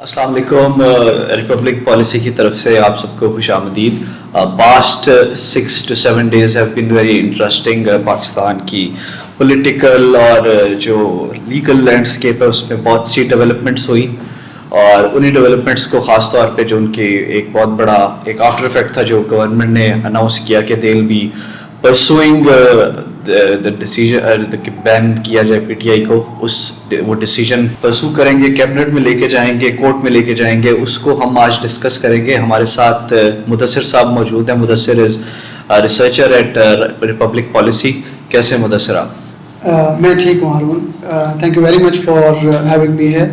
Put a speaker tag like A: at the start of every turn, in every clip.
A: السلام علیکم. Republic policy کی طرف سے آپ سب کو خوش آمدید. Past 6 to 7 days have been very interesting. Pakistan کی پولیٹیکل اور جو لیگل لینڈسکیپ ہے اس میں بہت سی ڈیولپمنٹس ہوئی, اور انہی ڈیولپمنٹس کو خاص طور پہ جو ان کی ایک بہت بڑا ایک آفٹر افیکٹ تھا جو گورنمنٹ نے اناؤنس کیا کہ they will be pursuing the decision ban کیا جائے پی ٹی آئی کو. وہ ڈیسیجن پرسو کریں گے, کیبنٹ میں لے کے جائیں گے, کورٹ میں لے کے جائیں گے. اس کو ہم آج ڈسکس کریں گے. ہمارے ساتھ مدثر صاحب موجود ہیں. Mudassir is researcher at Republic Policy. کیسے ہیں مدثر آپ؟
B: میں ٹھیک ہوں Haroon. Thank you very much for having me here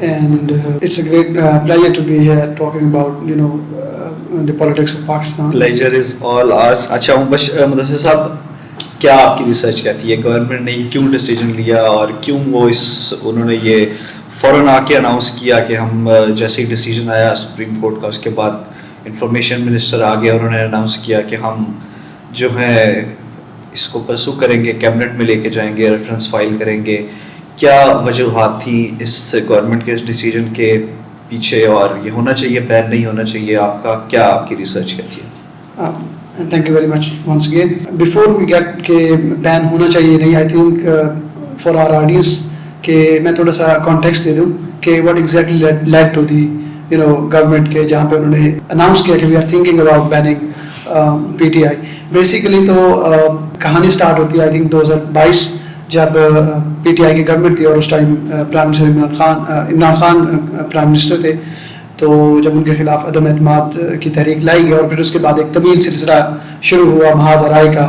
B: and it's a great pleasure to be here talking about the politics of Pakistan.
A: Pleasure is all ours. اچھا مدثر صاحب, کیا آپ کی ریسرچ کہتی ہے گورنمنٹ نے یہ کیوں ڈیسیجن لیا اور کیوں وہ انہوں نے یہ فوراً آ کے اناؤنس کیا کہ ہم جیسے ہی ڈیسیجن آیا سپریم کورٹ کا اس کے بعد انفارمیشن منسٹر آ گیا, انہوں نے اناؤنس کیا کہ ہم جو ہے اس کو پرسو کریں گے, کیبنٹ میں لے کے جائیں گے, ریفرنس فائل کریں گے. کیا وجوہات تھیں اس گورنمنٹ کے اس ڈیسیجن کے پیچھے, اور یہ ہونا چاہیے بین نہیں ہونا چاہیے؟ آپ کا کیا آپ کی ریسرچ کہتی ہے؟
B: Thank you very much once again. Before we get کہ بین ہونا چاہیے نہیں, I think for our audience کہ میں تھوڑا سا کانٹیکسٹ دے دوں کہ what exactly lead to the government کے جہاں پہ انہوں نے اناؤنس کیا کہ we are thinking about banning P T I. Basically تو کہانی اسٹارٹ ہوتی ہے آئی تھنک 2022 جب پی ٹی آئی کی گورنمنٹ تھی اور اس time prime minister Imran Khan prime minister تھے. تو جب ان کے خلاف عدم اعتماد کی تحریک لائی گئی اور پھر اس کے بعد ایک طویل سلسلہ شروع ہوا محاذ رائے کا,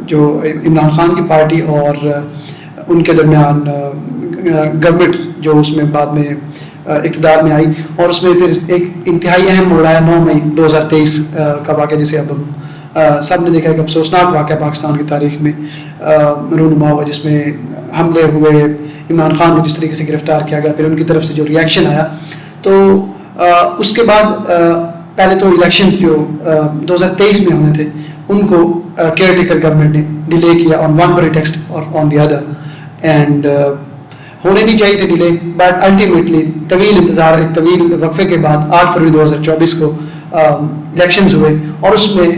B: جو عمران خان کی پارٹی اور ان کے درمیان گورنمنٹ جو اس میں بعد میں اقتدار میں آئی, اور اس میں پھر ایک انتہائی اہم موڑ آیا 9 مئی 2023 کا واقعہ, جسے اب سب نے دیکھا ایک افسوسناک واقعہ پاکستان کی تاریخ میں رونما ہوا, جس میں حملے ہوئے, عمران خان کو جس طریقے سے گرفتار کیا گیا, پھر ان کی طرف سے جو ریئیکشن آیا. تو اس کے بعد پہلے تو الیکشنز جو 2023 میں ہونے تھے ان کو کیئر ٹیکر گورنمنٹ نے ڈیلے کیا آن ون پریٹیکسٹ اور آن دی ادر, اینڈ ہونے نہیں چاہیے تھے ڈیلے, بٹ الٹیمیٹلی طویل انتظار, ایک طویل وقفے کے بعد 8 فروری 2024 کو الیکشنز ہوئے, اور اس میں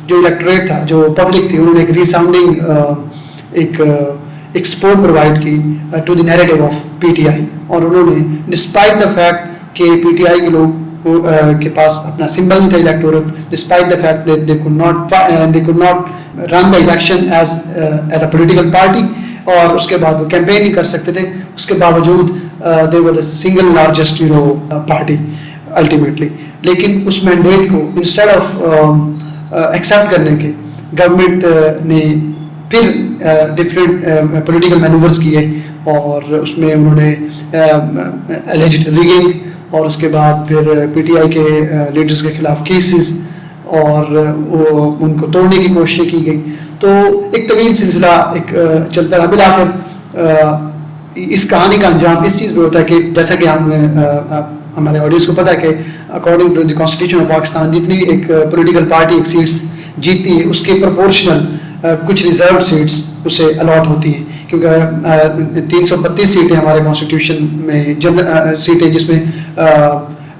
B: جو الیکٹوریٹ تھا, جو پبلک تھی, انہوں نے ایک ریساؤنڈنگ ایک سپورٹ پرووائڈ کی to the narrative of P T I. اور انہوں نے ڈسپائٹ دا فیکٹ کہ پی ٹی آئی کے لوگ کے پاس اپنا سمبل نہیں تھا electoral, despite the fact that they could not run the election as a political party, اور اس کے بعد وہ کیمپین نہیں کر سکتے تھے. اس کے باوجود they were the single largest party ultimately. لیکن اس مینڈیٹ کو انسٹیڈ آف ایکسیپٹ کرنے کے گورنمنٹ نے پھر ڈفرینٹ پولیٹیکل مینوورز کیے, اور اس میں انہوں نے اللیجڈ ریگنگ, اور اس کے بعد پھر پی ٹی آئی کے لیڈرز کے خلاف کیسز, اور ان کو توڑنے کی کوشش کی گئی. تو ایک طویل سلسلہ ایک چلتا رہا. بالآخر اس کہانی کا انجام اس چیز پہ ہوتا ہے کہ جیسا کہ ہمارے آڈینس کو پتہ ہے کہ according to the constitution of Pakistan جتنی ایک پولیٹیکل پارٹی ایک سیٹس جیتتی ہے اس کے پرپورشنل کچھ ریزرو سیٹس اسے الاٹ ہوتی ہیں, کیونکہ 332 سیٹیں ہمارے کانسٹیٹیوشن میں جنرل سیٹیں, جس میں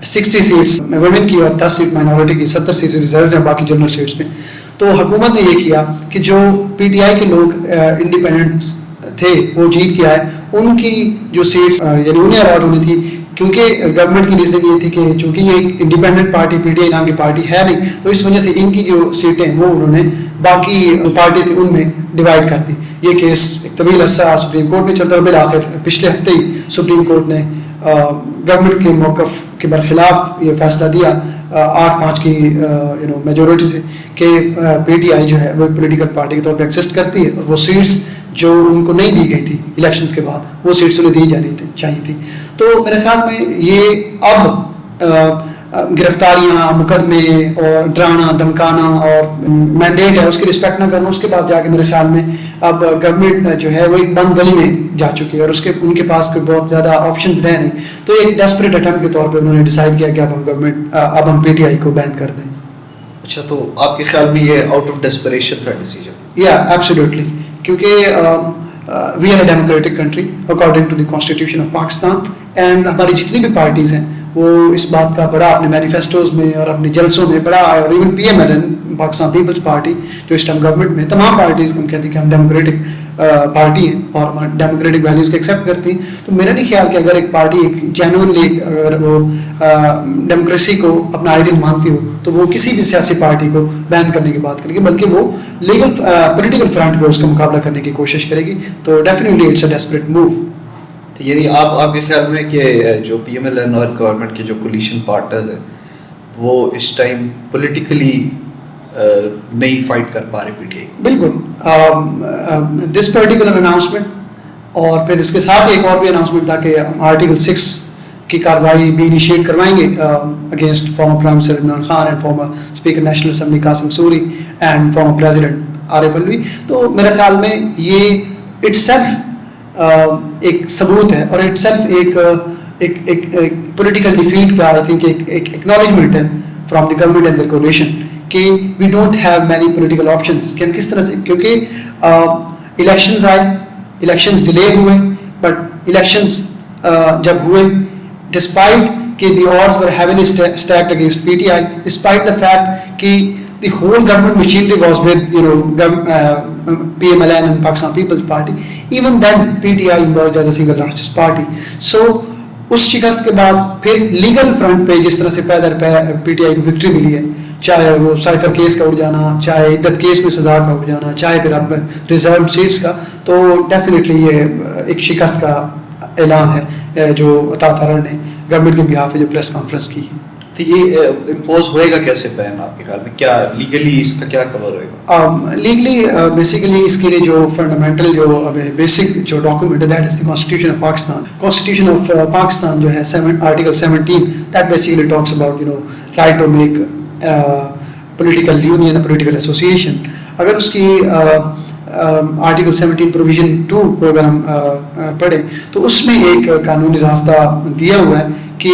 B: 60 سیٹس ویمن کی اور 10 سیٹ مائنورٹی کی, 70 سیٹس ریزرو ہیں باقی جنرل سیٹس میں. تو حکومت نے یہ کیا کہ جو پی ٹی آئی کے لوگ انڈیپینڈنٹس تھے وہ جیت کے آئے, ان کی جو سیٹس یعنی انہیں الاٹ ہونی تھی, کیونکہ گورنمنٹ کی ریزن یہ تھی کہ چونکہ یہ ایک انڈیپینڈنٹ پارٹی پی ٹی آئی نام کی پارٹی ہے نہیں, تو اس وجہ سے ان کی جو سیٹیں وہ انہوں نے باقی پارٹیز تھیں ان میں ڈیوائڈ کر دی. یہ کیس ایک طویل عرصہ سپریم کورٹ میں چلتا, اور بالآخر پچھلے ہفتے ہی سپریم کورٹ نے گورنمنٹ کے موقف کے برخلاف یہ فیصلہ دیا 8-5 کی میجورٹی سے کہ پی ٹی آئی جو ہے وہ ایک پولیٹیکل پارٹی کے طور پہ ایگزسٹ کرتی ہے, اور وہ سیٹس جو ان کو نہیں دی گئی تھی الیکشنز کے بعد وہ سیٹس انہیں دی جانی چاہیے تھی. تو میرے خیال میں یہ اب گرفتاریاں, مقدمے اور ڈرانا دھمکانا اور مینڈیٹ ہے اس کی رسپیکٹ نہ کرنا, اس کے بعد جا کے میرے خیال میں اب گورنمنٹ جو ہے وہ ایک بند گلی میں جا چکی ہے, اور ان کے پاس کوئی بہت زیادہ آپشنز رہے نہیں. تو ایک ڈیسپریٹ اٹمپٹ کے طور پہ انہوں نے ڈیسائیڈ کیا کہ اب ہم پی ٹی آئی کو بین کر دیں.
A: اچھا, تو آپ کے خیال میں یہ آؤٹ آف ڈیسپریشن تھا ڈیسیجن؟
B: یا ایبسلیوٹلی, کیونکہ we are a democratic country according to the constitution of Pakistan. And ہماری جتنی بھی پارٹیز ہیں وہ اس بات کا بڑا اپنے مینیفیسٹوز میں اور اپنے جلسوں میں بڑا ہے, اور even P M L N Pakistan Peoples Party جو اس ٹائم گورنمنٹ میں, تمام پارٹیز ہم کہتے ہیں کہ ہم ڈیموکریٹک پارٹی ہیں اور ہمارے ڈیموکریٹک ویلیوز کو ایکسیپٹ کرتی ہیں. تو میرا نہیں خیال کہ اگر ایک پارٹی ایک جینوئنلی اگر وہ ڈیموکریسی کو اپنا آئیڈیل مانتی ہو تو وہ کسی بھی سیاسی پارٹی کو بین کرنے کی بات کرے گی, بلکہ وہ لیگل پولیٹیکل فرنٹ پہ اس کا مقابلہ کرنے کی کوشش کرے گی. تو definitely it's a desperate move.
A: یعنی آپ کے خیال میں کہ جو پی ایم ایل این اور گورنمنٹ کے جو کولیشن پارٹنر ہیں وہ اس ٹائم پولیٹیکلی نہیں فائٹ کر پا رہے پی ٹی آئی؟
B: بالکل. دس پرٹیکولر اناؤنسمنٹ اور پھر اس کے ساتھ ایک اور بھی اناؤنسمنٹ تھا کہ آرٹیکل 6 کی کارروائی بھی انیشیٹ کروائیں گے against former prime minister Imran Khan and former speaker national assembly Qasim Suri and former president Arif Alvi. تو میرے خیال میں یہ اٹ سیلف ایک ثبوت ہے اور اٹ سیلف ایک پولیٹیکل ڈیفیٹ کا آئی تھنک ایک ایکنالجمنٹ ہے from the government and the coalition کہ we don't have many political options کہ ہم کس طرح سے, کیونکہ الیکشنز آئے, الیکشنز ڈیلے ہوئے, بٹ الیکشنز جب ہوئے ڈسپائٹ کہ the odds were heavily stacked against P T I, despite the fact کہ the whole government machinery was with PMLN and Pakistan People's Party. Even then PTI emerged as a single largest party. So اس شکست کے بعد پھر legal front پہ جس طرح سے پی T آئی کو وکٹری ملی ہے, چاہے وہ سائفر کیس کا اڑ جانا, چاہے عدت کیس میں سزا کا اڑ جانا, چاہے پھر اب ریزرو سیٹس کا, تو ڈیفینیٹلی یہ ایک شکست کا اعلان ہے جو عطا تارڑ نے گورنمنٹ کے بہاف پہ جو پریس کانفرنس کی.
A: تو یہ امپوز ہوئے گا کیسے بین آپ کے خیال میں, کیا لیگلی اس کا کیا کور ہوئے گا؟
B: لیگلی بیسیکلی اس کے لیے جو فنڈامنٹل جو بیسک جو ڈاکومنٹ ہے that is the constitution of Pakistan. Constitution of Pakistan جو ہے article 17 that basically talks about right to make political union political association. اگر اس کی آرٹیکل 17 پروویژن 2 کو اگر ہم پڑھیں تو اس میں ایک قانونی راستہ دیا ہوا ہے کہ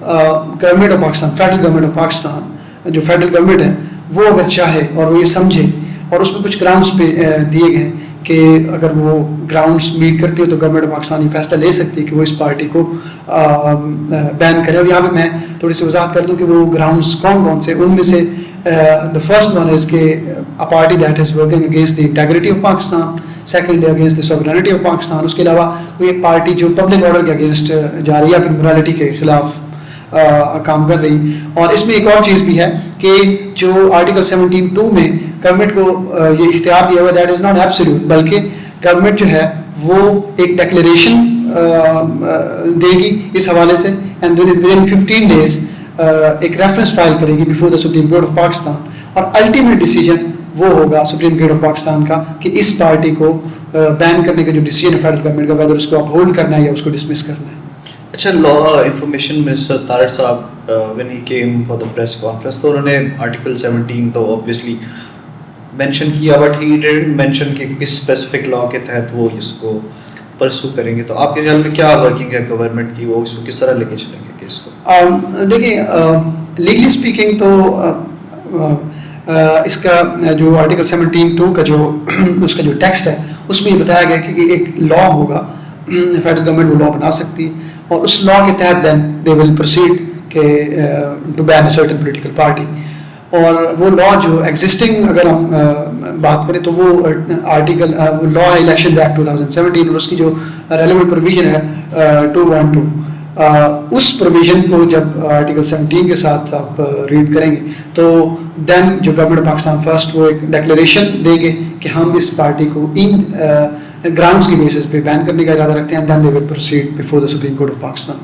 B: government of Pakistan, federal government of Pakistan جو فیڈرل گورنمنٹ ہے وہ اگر چاہے اور وہ یہ سمجھے, اور اس میں کچھ گراؤنڈس پہ دیے گئے کہ اگر وہ گراؤنڈس میٹ کرتی ہو تو گورنمنٹ آف پاکستان یہ فیصلہ لے سکتی ہے کہ وہ اس پارٹی کو بین کرے. اور یہاں پہ میں تھوڑی سی وضاحت کر دوں کہ وہ گراؤنڈس کون کون سے, ان میں سے the first one is کہ a party that is working against the integrity of Pakistan, second against the sovereignty of Pakistan. اس کے علاوہ کوئی ایک پارٹی جو پبلک آرڈر کے اگینسٹ جا رہی ہے یا پھر morality کے خلاف کام کر رہی. اور اس میں ایک اور چیز بھی ہے کہ جو آرٹیکل 17(2) میں گورنمنٹ کو یہ اختیار دیا ہوا دیٹ از ناٹ ایبسلیوٹ, بلکہ گورنمنٹ جو ہے وہ ایک ڈیکلیریشن دے گی اس حوالے سے اینڈ ودن 15 days ایک ریفرنس فائل کرے گی before the supreme court of Pakistan, اور الٹیمیٹ ڈیسیجن وہ ہوگا سپریم کورٹ آف پاکستان کا کہ اس پارٹی کو بین کرنے کا جو ڈیسیجن ہے فیڈرل گورنمنٹ کا, ویدر اس کو اپہولڈ کرنا ہے یا اس کو ڈسمس کرنا ہے.
A: اچھا, لا انفارمیشن منسٹر طارق صاحب when he came for the press conference تو انہوں نے آرٹیکل 17 تو obviously مینشن کیا, بٹ he didn't mention کہ کس اسپیسیفک لا کے تحت وہ اس کو پرسو کریں گے. تو آپ کے خیال میں کیا ورکنگ ہے گورنمنٹ کی, وہ اس کو کس طرح لے کے چلیں گے کیس کو؟
B: دیکھیں لیگلی اسپیکنگ تو اس کا جو آرٹیکل 17(2) کا جو اس کا جو ٹیکسٹ ہے اس میں یہ بتایا گیا کہ ایک لا ہوگا, فیڈرل گورنمنٹ وہ لا بنا سکتی ہے اور اس لا کے تحت دین دے ول پروسیڈ کہ to ban a certain political party. اور وہ لا جو ایگزسٹنگ اگر ہم بات کریں تو وہ آرٹیکل لا ہے الیکشنز ایکٹ 2017, اور اس کی جو ریلیونٹ پروویژن ہے 212, اس پروویژن کو جب آرٹیکل 17 کے ساتھ آپ ریڈ کریں گے تو دین جو گورنمنٹ آف پاکستان فرسٹ وہ ایک ڈیکلیریشن دیں گے کہ ہم اس پارٹی کو ان گراؤنڈس کی بیسس پہ بین کرنے کا ارادہ رکھتے ہیں, then they will proceed before the supreme court of Pakistan.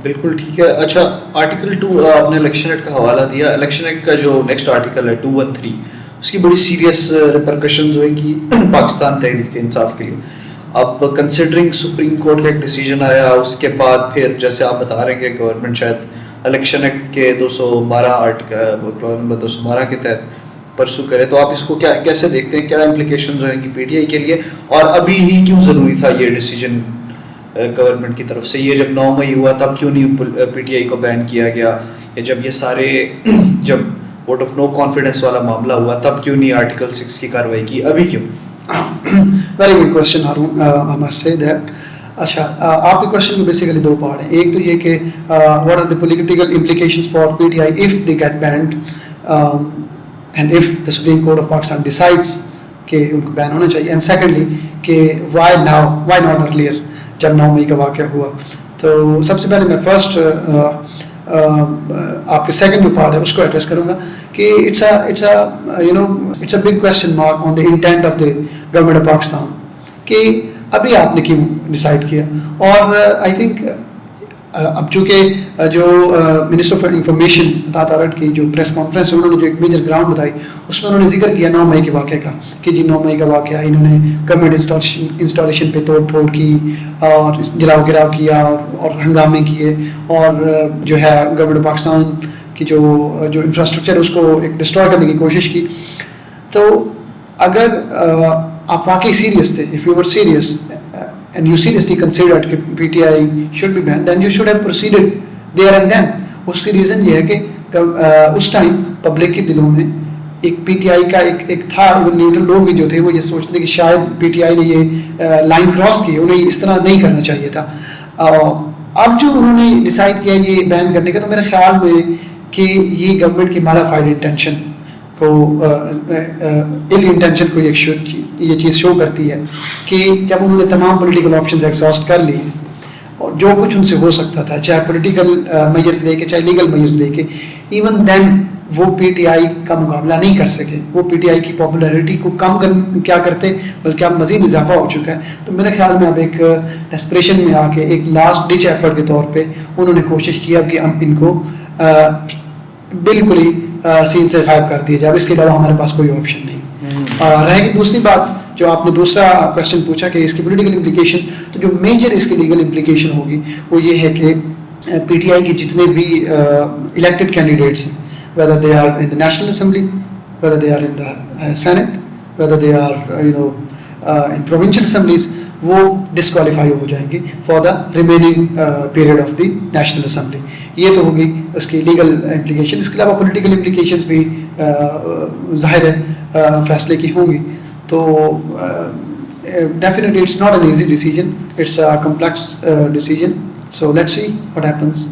A: بالکل ٹھیک ہے. اچھا, آرٹیکل 2 آپ نے الیکشن ایکٹ کا حوالہ دیا. الیکشن ایکٹ کا جو نیکسٹ آرٹیکل ہے 213 اس کی بڑی سیریس ریپرکشنز ہوئے گی پاکستان تحریک انصاف کے لیے. اب کنسیڈرنگ سپریم کورٹ کا ایک ڈیسیجن آیا, اس کے بعد پھر جیسے آپ بتا رہے ہیں کہ گورنمنٹ شاید الیکشن ایکٹ کے 212 آرٹیکل 212 کے تحت پرسو کرے, تو آپ اس کو کیسے دیکھتے ہیں, کیا امپلیکیشنز ہوئیں گی پی ٹی آئی کے لیے, اور ابھی ہی کیوں ضروری تھا یہ ڈیسیجن گورنمنٹ کی طرف سے؟ یہ جب 9 مئی ہوا تب کیوں نہیں پی ٹی آئی کو بین کیا گیا, یا جب یہ سارے جب ووٹ آف نو کانفیڈنس والا معاملہ ہوا تب کیوں نہیں آرٹیکل 6 کی کارروائی کی, ابھی کیوں؟
B: Very good question Haroon, I must say that. اچھا, آپ کے کوشچن میں بیسیکلی دو پارٹ ہیں. ایک تو یہ کہ what are the political implications for P T I if they get banned and if the supreme court of Pakistan decides کہ ان کو بین ہونا چاہیے. اینڈ سیکنڈلی کہ وائی ناٹ ارلیئر, جب 9 مئی کا واقعہ ہوا. تو سب سے پہلے میں فرسٹ آپ کے سیکنڈ جو پارٹ ہے اس کو ایڈریس کروں گا کہ it's a big question mark on the intent of the government of Pakistan کہ ابھی آپ نے کیوں ڈیسائیڈ کیا. اور آئی تھنک اب چونکہ جو منسٹر آف انفارمیشن عطاء تارڑ کی جو پریس کانفرنس ہے, انہوں نے جو ایک میجر گراؤنڈ بتائی, اس میں انہوں نے ذکر کیا 9 مئی کے واقعے کا کہ جی 9 مئی کا واقعہ انہوں نے گورنمنٹ انسٹالیشن پہ توڑ پھوڑ کی اور جلاؤ گراؤ کیا اور ہنگامے کیے, اور جو ہے گورنمنٹ پاکستان کی جو انفراسٹرکچر اس کو ایک ڈسٹرائے کرنے کی کوشش کی. تو اگر آپ واقعی سیریس تھے, if you were serious and you seriously considered کہ PTI should be banned, then you should have proceeded there and then. اس کی ریزن یہ ہے کہ اس ٹائم پبلک کے دلوں میں ایک PTI کا ایک تھا, ایون نیوٹرل لوگ بھی جو تھے وہ یہ سوچتے تھے کہ شاید PTI نے یہ لائن کراس کی, انہیں اس طرح نہیں کرنا چاہیے تھا. اب جو انہوں نے ڈیسائیڈ کیا یہ بین کرنے کا, تو میرے خیال میں کہ یہ گورنمنٹ کی ماڈیفائڈ انٹینشن کو ایل انٹینشن کو یہ چیز شو کرتی ہے کہ جب انہوں نے تمام پولیٹیکل آپشنز ایگزاسٹ کر لیے اور جو کچھ ان سے ہو سکتا تھا, چاہے پولیٹیکل میجرز لے کے چاہے لیگل میجرز لے کے, ایون دین وہ پی ٹی آئی کا مقابلہ نہیں کر سکے. وہ پی ٹی آئی کی پاپولیرٹی کو کم کیا کرتے بلکہ اب مزید اضافہ ہو چکا ہے. تو میرے خیال میں اب ایک ڈیسپریشن میں آ کے ایک لاسٹ ڈچ ایفرٹ کے طور پہ انہوں نے کوشش کیا کہ ہم ان کو بالکل ہی سین سے غائب کر دیا جائے, اس کے علاوہ ہمارے پاس کوئی آپشن نہیں. رہے گی دوسری بات جو آپ نے دوسرا کوشچن پوچھا کہ اس کی پولیٹیکل امپلیکیشن, تو جو میجر اس کی لیگل امپلیکیشن ہوگی وہ یہ ہے کہ پی ٹی آئی کے جتنے بھی الیکٹڈ کینڈیڈیٹس ہیں, whether they are in the National Assembly, whether they are in the Senate, whether they are in provincial assemblies, وہ ڈسکوالیفائی ہو جائیں گے for the remaining period of the national assembly. یہ تو ہوگی اس کی لیگل امپلیکیشن. اس کے علاوہ پولیٹیکل امپلیکیشنز بھی ظاہر ہے فیصلے کی ہوں گی. تو definitely it's not an easy decision, it's a complex decision. So let's see what happens.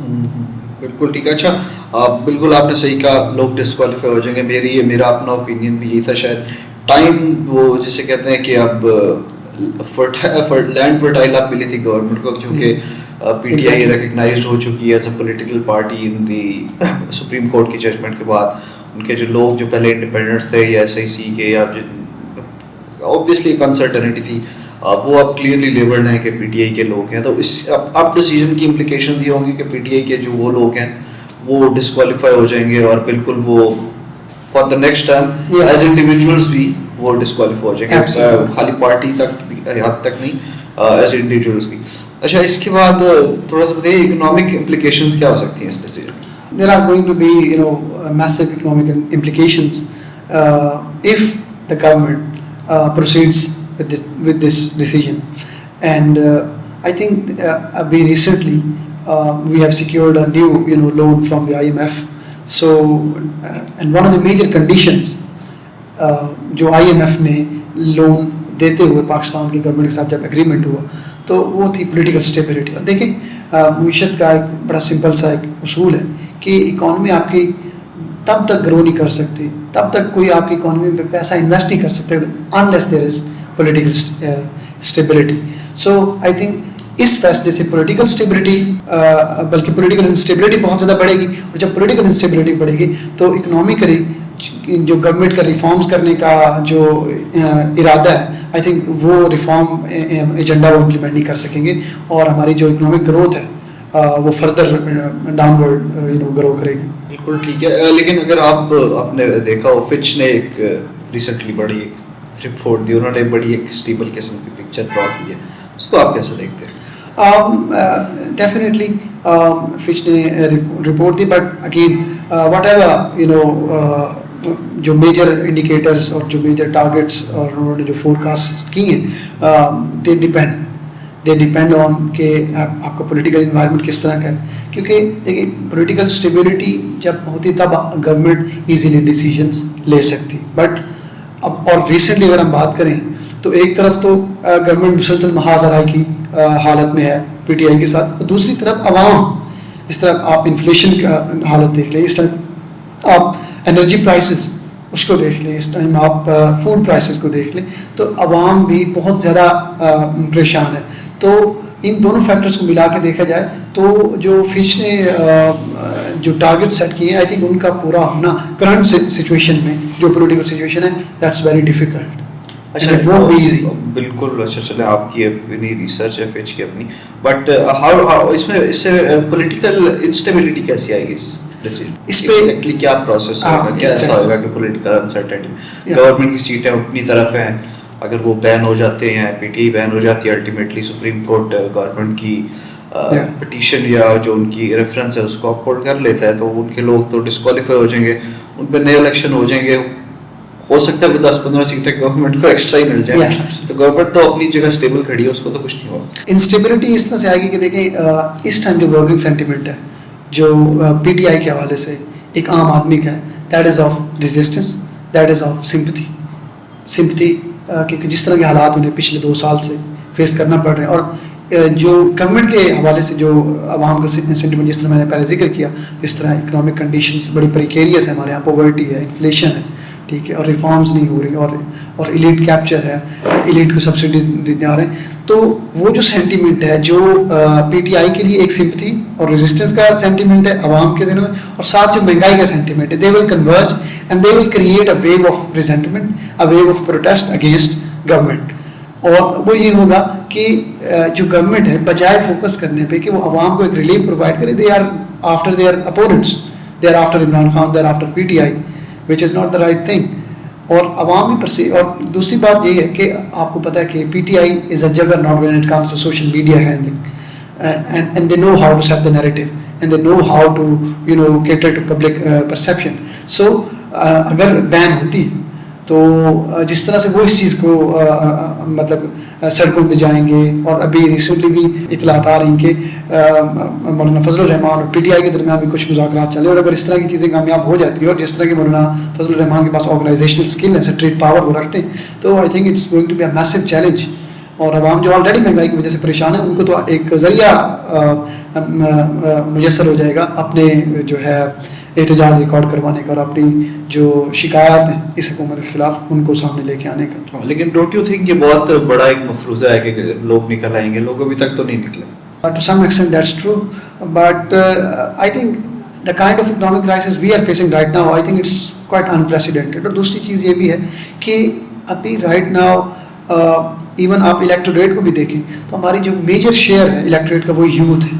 A: بالکل ٹھیک ہے. اچھا, بالکل آپ نے صحیح کہا, لوگ ڈسکوالیفائی ہو جائیں گے. میرا اپنا اوپینین بھی یہی تھا. شاید ٹائم وہ جسے کہتے ہیں کہ اب لینڈ فرٹائل اب ملی تھی گورنمنٹ کو, کیونکہ پی ٹی آئی ریکگنائزڈ ہو چکی ہے as a political party in the supreme court کی ججمنٹ کے بعد. ان کے جو لوگ جو پہلے انڈیپینڈنٹس تھے یا ایس آئی سی کے, یا اوبویسلی ایک انسرٹنٹی تھی, وہ اب کلیئرلی لیبلڈ ہیں کہ پی ٹی آئی کے لوگ ہیں. تو اس اب ڈیسیجن کی امپلیکیشن یہ ہوں گی کہ پی ٹی آئی کے جو وہ لوگ ہیں وہ ڈسکوالیفائی ہو جائیں گے, اور بالکل وہ for the next time as individuals بھی وہ ڈسکوالیفائی ہو جائیں گے, خالی پارٹی تک حد تک نہیں, ایز انڈیویجولس بھی. اچھا, اس کے بعد تھوڑا سا بتائیے اکنامک امپلیکیشنز کیا ہو سکتی ہیں اس ڈیسیجن کی.
B: There are going to be massive economic implications if the government proceeds with this decision. And I think recently we have secured a new loan from the IMF. So and one of the major conditions جو IMF نے loan دیتے ہوئے پاکستان کی government کے ساتھ جب agreement ہوا تو وہ تھی پولیٹیکل اسٹیبلٹی. اور دیکھیں معیشت کا ایک بڑا سمپل سا ایک اصول ہے کہ اکانومی آپ کی تب تک گرو نہیں کر سکتی, تب تک کوئی آپ کی اکانومی پہ پیسہ انویسٹ نہیں کر سکتے unless there is political stability. So I think اس فیصلے سے پولیٹیکل اسٹیبلٹی بلکہ پولیٹیکل انسٹیبلٹی بہت زیادہ بڑھے گی, اور جب پولیٹیکل انسٹیبلٹی بڑھے گی تو اکنامیکلی جو گورنمنٹ کا ریفارمز کرنے کا جو ارادہ ہے, آئی تھنک وہ ریفارم ایجنڈا وہ امپلیمنٹ نہیں کر سکیں گے, اور ہماری جو اکنامک گروتھ ہے وہ فردر ڈاؤن ورڈ گرو کرے گی.
A: بالکل ٹھیک ہے. لیکن اگر آپ نے دیکھا ہو, فچ نے ایک ریسنٹلی بڑی ایک رپورٹ دی, انہوں نے بڑی ایک اسٹیبل قسم کی پکچر ڈرا کی ہے, اس کو آپ کیسے دیکھتے ہیں؟
B: ڈیفینیٹلی فچ نے report the, but again what ever جو میجر انڈیکیٹرس اور جو میجر ٹارگیٹس اور انہوں نے جو فور کاسٹ کی ہیں دے ڈیپینڈ آن کہ آپ کا پولیٹیکل انوائرمنٹ کس طرح کا ہے. کیونکہ دیکھیے پولیٹیکل اسٹیبلٹی جب ہوتی تب گورنمنٹ ایزیلی ڈیسیجنس لے سکتی, بٹ اب اور ریسنٹلی اگر ہم بات کریں تو ایک طرف تو گورنمنٹ مسلسل محاذ آرائی کی حالت میں ہے پی ٹی آئی کے ساتھ، اور دوسری طرف عوام، اس طرح آپ انفلیشن کا حالت دیکھ لیں، اس ٹائم آپ انرجی پرائسز اس کو دیکھ لیں، اس ٹائم آپ فوڈ پرائسز کو دیکھ لیں، تو عوام بھی بہت زیادہ پریشان ہے. تو ان دونوں فیکٹرز کو ملا کے دیکھا جائے تو جو فچ نے جو ٹارگیٹ سیٹ کیے ہیں آئی تھنک ان کا پورا ہونا کرنٹ سچویشن میں جو پولیٹیکل سچویشن ہے دیٹس ویری ڈیفیکلٹ.
A: اچھا بالکل. اچھا چلیں آپ کی اپنی ریسرچ ہے فچ کی اپنی، بٹ اس سے پولیٹیکل انسٹیبلٹی کیسی آئے گی اس پہ کیا پروسیس ہوگا، کیا ایسا ہوگا کہ پولیٹیکل انسرٹنٹی گورنمنٹ کی سیٹیں اپنی طرف ہیں، اگر وہ بین ہو جاتے ہیں، پی ٹی آئی بین ہو جاتی ہے، الٹیمیٹلی سپریم کورٹ گورنمنٹ کی پٹیشن یا جو ان کی ریفرنس ہے اس کو اپہولڈ کر لیتا ہے، تو ان کے لوگ تو ڈسکوالیفائی ہو جائیں گے، ان پہ نئے الیکشن ہو جائیں گے، ہو سکتا ہے 10-15 سیٹیں گورنمنٹ کو ایکسٹرا ہی مل جائیں، تو گورنمنٹ تو اپنی جگہ اسٹیبل کھڑی ہے، اس کو تو کچھ نہیں ہوگا.
B: انسٹیبلٹی اس طرح سے آئے گی کہ دیکھیں اس ٹائم جو ورکنگ سینٹیمنٹ ہے جو پی ٹی آئی کے حوالے سے ایک عام آدمی کا ہے، that is of resistance, that is of sympathy کیونکہ جس طرح کے حالات انہیں پچھلے 2 سال سے فیس کرنا پڑ رہے ہیں، اور جو گورنمنٹ کے حوالے سے جو عوام کا سینٹیمنٹ جس طرح میں نے پہلے ذکر کیا، جس طرح اکنامک کنڈیشنز بڑی پریکیریس ہے، ہمارے یہاں پاورٹی ہے، انفلیشن ہے، ٹھیک ہے، اور ریفارمز نہیں ہو رہی، اور ایلیٹ کیپچر ہے، ایلیٹ کو سبسڈیز دیتے آ رہے ہیں. تو وہ جو سینٹیمنٹ ہے جو پی ٹی آئی کے لیے ایک سمپتھی اور ریزسٹنس کا سینٹیمنٹ ہے عوام کے دنوں میں، اور ساتھ جو مہنگائی کا سینٹیمنٹ ہے، they will converge and they will create a wave of resentment, a wave of protest against government. اور وہ یہ ہوگا کہ جو گورنمنٹ ہے بجائے فوکس کرنے پہ کہ وہ عوام کو ایک ریلیف پرووائڈ کرے، they are after their opponents, they are after Imran Khan, they are after P T I, which is not the right thing. اور عوام بھی اور دوسری بات یہ ہے کہ آپ کو پتہ ہے کہ پی T I is a juggernaut when it comes to social media handling, and they know how to set the narrative and they know how to cater to public perception. So اگر بین ہوتی تو جس طرح سے وہ اس چیز کو مطلب سڑکوں پہ جائیں گے، اور ابھی ریسنٹلی بھی اطلاعات آ رہی ہیں کہ مولانا فضل الرحمان اور پی ٹی آئی کے درمیان بھی کچھ مذاکرات چلے، اور اگر اس طرح کی چیزیں کامیاب ہو جاتی ہے اور جس طرح کہ مولانا فضل الرحمان کے پاس آرگنائزیشنل اسکل ہے، اسٹریٹ پاور وہ رکھتے ہیں، تو I think it's going to be a massive challenge. اور عوام جو آلریڈی مہنگائی کی وجہ سے پریشان ہے ان کو تو ایک ذریعہ میسر ہو جائے گا اپنے جو ہے احتجاج ریکارڈ کروانے کا، اور اپنی جو شکایات ہیں اس حکومت کے خلاف ان کو سامنے لے کے آنے کا.
A: لیکن ڈونٹ یو تھنک یہ بہت بڑا ایک مفروضہ ہے کہ لوگ نکل آئیں گے؟ لوگ ابھی تک تو نہیں نکلے.
B: To some extent that's true, but I think the kind of economic crisis we are facing right now, I think it's quite unprecedented. اور دوسری چیز یہ بھی ہے کہ ابھی right now ایون آپ الیکٹوریٹ کو بھی دیکھیں تو ہماری جو میجر شیئر ہے الیکٹوریٹ کا وہ یوتھ ہے،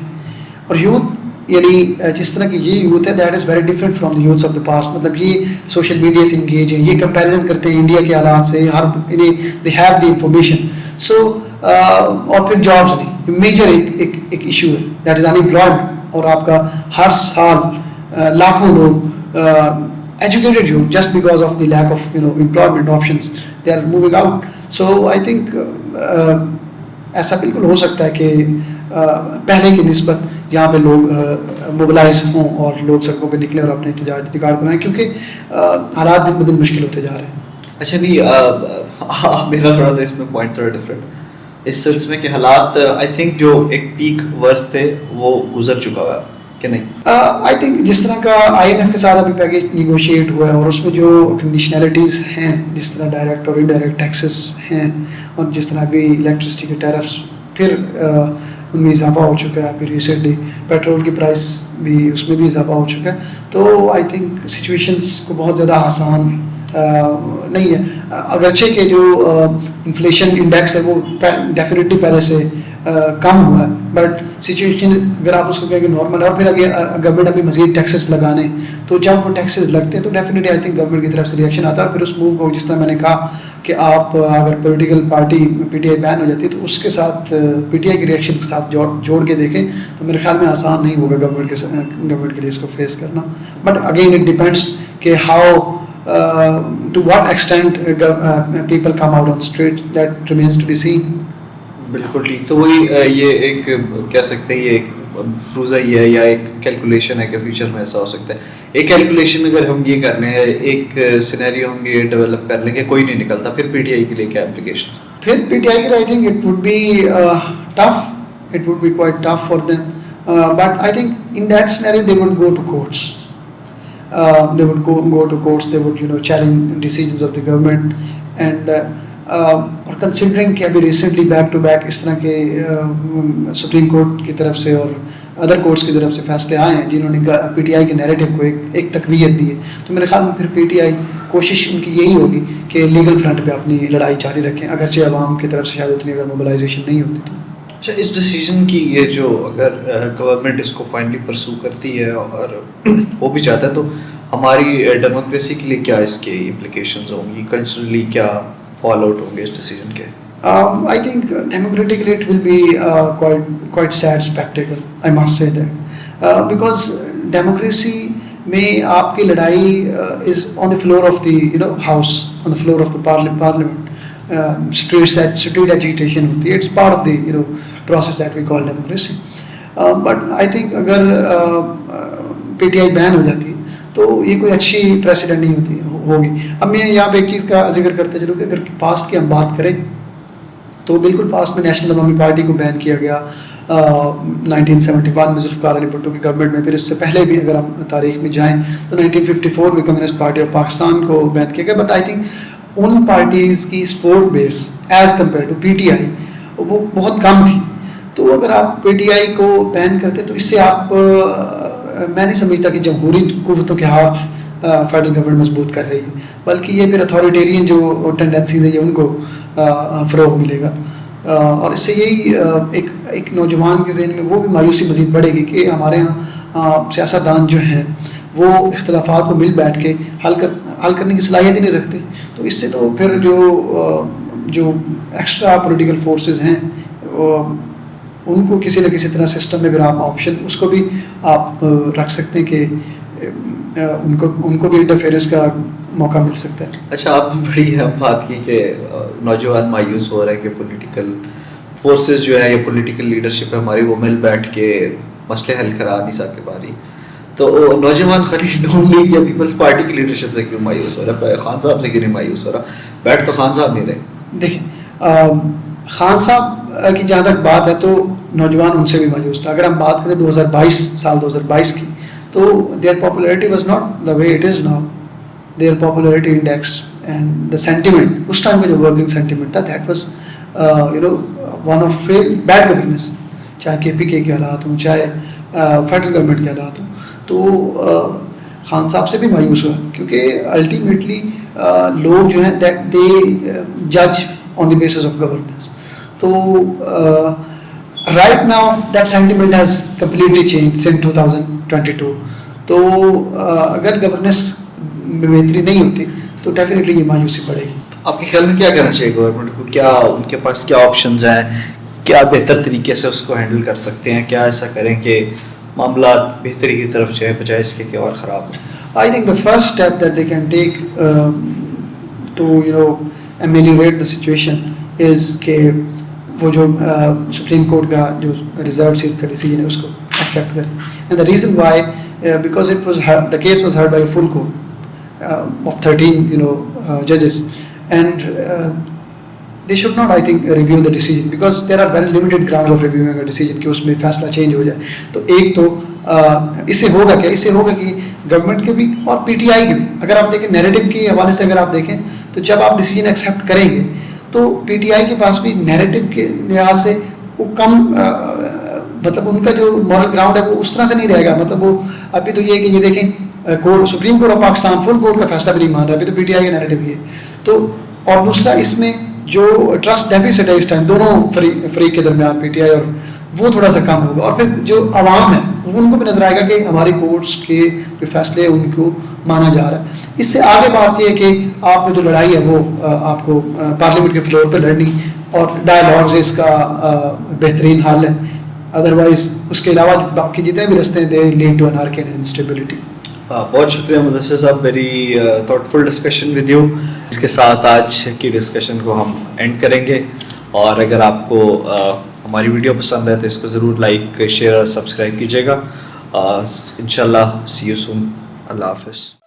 B: اور یوتھ یعنی جس طرح کی یہ یوتھ ہے that is very different from the youths of the past. مطلب یہ سوشل میڈیا سے انگیج ہیں، یہ کمپیریزن کرتے ہیں انڈیا کے حالات سے، ہر دے ہیو دی انفارمیشن. سو اور پھر جابس نہیں، میجر ایک ایشو ہے دیٹ از ان امپلائمنٹ. اور آپ کا ہر سال لاکھوں لوگ educated youth just because of the lack of employment options they are moving out. So I think ایسا بالکل ہو سکتا ہے کہ پہلے کی نسبت یہاں پہ لوگ موبلائز ہوں اور لوگ سڑکوں پہ نکلیں اور اپنے احتجاج ریکارڈ کرائیں، کیونکہ حالات دن بدن مشکل ہوتے جا رہے ہیں.
A: اچھا نہیں، میرا تھوڑا سا اس میں پوائنٹ تھوڑا ڈفرینٹ اس سلسلے میں کہ حالات آئی تھنک جو ایک پیک ورس تھے وہ گزر چکا ہوا کہ نہیں؟
B: آئی تھنک جس طرح کا آئی ایم ایف کے ساتھ ابھی پیکیج نیگوشیٹ ہوا ہے اور اس میں جو کنڈیشنلٹیز ہیں، جس طرح ڈائریکٹ اور انڈائریکٹ ٹیکسز ہیں، اور جس طرح ابھی الیکٹرسٹی کے ٹیرفس پھر ان میں اضافہ ہو چکا ہے، پھر ریسنٹلی پیٹرول کی پرائس بھی اس میں بھی اضافہ ہو چکا ہے، تو آئی تھنک سچویشنز کو بہت زیادہ آسان نہیں ہے. اگرچہ کہ جو انفلیشن انڈیکس ہے وہ ڈیفینیٹلی پہلے سے کم ہوا ہے، بٹ سچویشن اگر آپ اس کو کہیں کہ نارمل ہے. اور پھر اگر گورنمنٹ ابھی مزید ٹیکسز لگانے، تو جب وہ ٹیکسز لگتے ہیں تو ڈیفینیٹلی آئی تھنک گورنمنٹ کی طرف سے ریئیکشن آتا ہے. اور پھر اس موو کو جس طرح میں نے کہا کہ آپ اگر political party P T I ban ہو جاتی ہے تو اس کے ساتھ پی ٹی آئی کی ریئیکشن کے ساتھ جوڑ کے دیکھیں تو میرے خیال میں آسان نہیں ہوگا گورنمنٹ کے لیے اس کو فیس کرنا. بٹ اگین اٹ ڈیپینڈس کہ how to what extent people come out on street, that remains to be seen.
A: بالکل ٹھیک. تو وہی یہ ایک کہہ سکتے ہیں یہ ایک مفروضہ یہ ہے یا ایک کیلکولیشن ہے کہ فیوچر میں ایسا ہو سکتا ہے. ایک کیلکولیشن اگر ہم یہ کر لیں, ایک سینیریو ہم یہ ڈیولپ کر لیں کہ کوئی نہیں نکلتا, پھر پی ٹی آئی کے لیے کیا امپلیکیشن؟
B: پھر پی ٹی آئی کے لیے I think it would be tough, it would be quite tough for them, but I think in that scenario they would go to courts. They would go to courts, they would challenge decisions of the government, and اور considering کہ ابھی recently back to back اس طرح کے supreme court کی طرف سے اور other courts کی طرف سے فیصلے آئے ہیں جنہوں نے پی ٹی آئی کے نیریٹو کو ایک تقویت دی ہے, تو میرے خیال میں پھر پی ٹی آئی کوشش ان کی یہی ہوگی کہ لیگل فرنٹ پہ اپنی لڑائی جاری رکھیں, اگرچہ عوام کی طرف سے شاید اتنی اگر موبلائزیشن نہیں ہوتی تو.
A: اچھا, اس ڈیسیجن کی یہ جو اگر گورنمنٹ اس کو فائنلی پرسو کرتی ہے اور وہ بھی چاہتا ہے, تو ہماری ڈیموکریسی کے لیے کیا اس کے امپلیکیشنز ہوں گی, کلچرلی کیا فال آؤٹ ہوں گے اس ڈیسیجن کے؟
B: I think democratically it will be quite sad spectacle, I must say that, because democracy میں آپ کی لڑائی is on the floor of the house, on the floor of the parliament. Street agitation ہوتی ہے, it's part of the process that we call democracy. But I think اگر پی T I ban ہو جاتی ہے تو یہ کوئی اچھی پریسیڈنٹ نہیں ہوگی. اب میں یہاں پہ ایک چیز کا ذکر کرتے چلوں کہ اگر پاسٹ کی ہم بات کریں تو بالکل پاسٹ میں نیشنل عوامی پارٹی کو بین کیا گیا 1971 میں ذوالفقار علی بھٹو کی گورنمنٹ میں. پھر اس سے پہلے بھی اگر ہم تاریخ میں جائیں تو 1954 میں کمیونسٹ پارٹی آف پاکستان کو بین کیا گیا. بٹ آئی تھنک ان پارٹیز کی support base as compare to P T I وہ بہت کم تھی. تو اگر آپ پی ٹی آئی کو بین کرتے تو اس سے آپ میں نہیں سمجھتا کہ جمہوری قوتوں کے ہاتھ فیڈرل گورنمنٹ مضبوط کر رہی ہے, بلکہ یہ پھر اتھارٹیرین جو ٹینڈنسیز ہیں یہ ان کو فروغ ملے گا. اور اس سے یہی ایک نوجوان کے ذہن میں وہ بھی مایوسی مزید بڑھے گی کہ ہمارے ہاں سیاستدان جو ہیں وہ اختلافات کو مل بیٹھ کے حل کرنے کی صلاحیت ہی نہیں رکھتے. تو اس سے تو پھر جو ایکسٹرا پولیٹیکل فورسز ہیں ان کو کسی نہ کسی طرح سسٹم میں اگر آپ آپشن اس کو بھی آپ رکھ سکتے ہیں کہ ان کو بھی انٹرفیئرنس کا موقع مل سکتا ہے.
A: اچھا, آپ نے بڑی بات کی کہ نوجوان مایوس ہو رہا ہے کہ پولیٹیکل فورسز جو ہے یا پولیٹیکل لیڈرشپ ہے ہماری وہ مل بیٹھ کے مسئلے حل کرا نہیں سکے باری. تو نوجوان خالی نون لیگ یا پیپلز پارٹی کی لیڈرشپ سے کیوں مایوس ہو رہا ہے, خان صاحب سے کیوں نہیں مایوس ہو رہا؟ بیٹھ تو خان صاحب نہیں رہے.
B: دیکھیں, خان صاحب کی جہاں تک بات ہے تو نوجوان ان سے بھی مایوس تھا. اگر ہم بات کریں 2022 کی تو their popularity was not the way it is now. Their popularity index and the sentiment, اس ٹائم کا جو working sentiment تھا, that was one of bad governance, چاہے کے پی کے حالات ہوں چاہے فیڈرل گورنمنٹ کے حالات ہوں. تو خان صاحب سے بھی مایوس ہوا کیونکہ الٹیمیٹلی لوگ جو ہیں that they judge on the basis of governance. تو right now that sentiment has completely changed since 2022. تو اگر گورننس میں بہتری نہیں ہوتی تو ڈیفینیٹلی یہ مایوسی بڑھے گی.
A: آپ کے خیال میں کیا کرنا چاہیے گورنمنٹ کو؟ کیا ان کے پاس کیا آپشنز ہیں, کیا بہتر طریقے سے اس کو ہینڈل کر سکتے ہیں, کیا ایسا کریں کہ معاملات بہتری کی طرف جائیں بجائے اس کے کہ اور خراب ہوں؟
B: I think the first step that they can take to ameliorate the situation is کہ وہ جو سپریم کورٹ کا جو ریزرو سیٹ کا ڈیسیجن ہے اس کو ایکسیپٹ کریں. And the reason why because it was the case was heard by a full court of 13 judges, and they should not I think review the decision because there are very limited grounds of reviewing a decision کہ اس میں فیصلہ change ہو جائے. تو ایک تو اس سے ہوگا کیا, اس سے ہوگا کہ گورنمنٹ کے بھی اور پی ٹی آئی کے بھی اگر آپ دیکھیں نیریٹو کے حوالے سے اگر آپ دیکھیں تو جب آپ ڈیسیجن ایکسیپٹ کریں گے تو پی ٹی آئی کے پاس بھی نیریٹو کے لحاظ سے وہ کم مطلب ان کا جو مورل گراؤنڈ ہے وہ اس طرح سے نہیں رہے گا. مطلب وہ ابھی تو یہ کہ یہ دیکھیں court supreme court of Pakistan full court کا فیصلہ بھی نہیں مان رہا, ابھی تو پی ٹی آئی کا نیریٹو بھی ہے. تو اور دوسرا اس میں جو ٹرسٹ ڈیفیسٹ ہے اس ٹائم دونوں فریق کے درمیان پی ٹی آئی اور وہ تھوڑا سا کم ہوگا. اور پھر جو عوام ہے ان کو بھی نظر آئے گا کہ ہماری کورٹس کے جو فیصلے ان کو مانا جا رہا ہے. اس سے آگے بات یہ ہے کہ آپ کو جو لڑائی ہے وہ آپ کو پارلیمنٹ کے فلور پہ لڑنی اور ڈائیلاگز اس کا بہترین حل ہے. ادروائز اس کے علاوہ باقی جتنے بھی رستے ہیں they lead to anarchy and instability.
A: بہت شکریہ مدثر صاحب, very thoughtful discussion with you. اس کے ساتھ آج کی ڈسکشن کو ہم اینڈ کریں گے, اور اگر آپ کو ہماری ویڈیو پسند ہے تو اس کو ضرور لائک شیئر اور سبسکرائب کیجیے گا. انشاءاللہ سی یو سون. اللہ حافظ.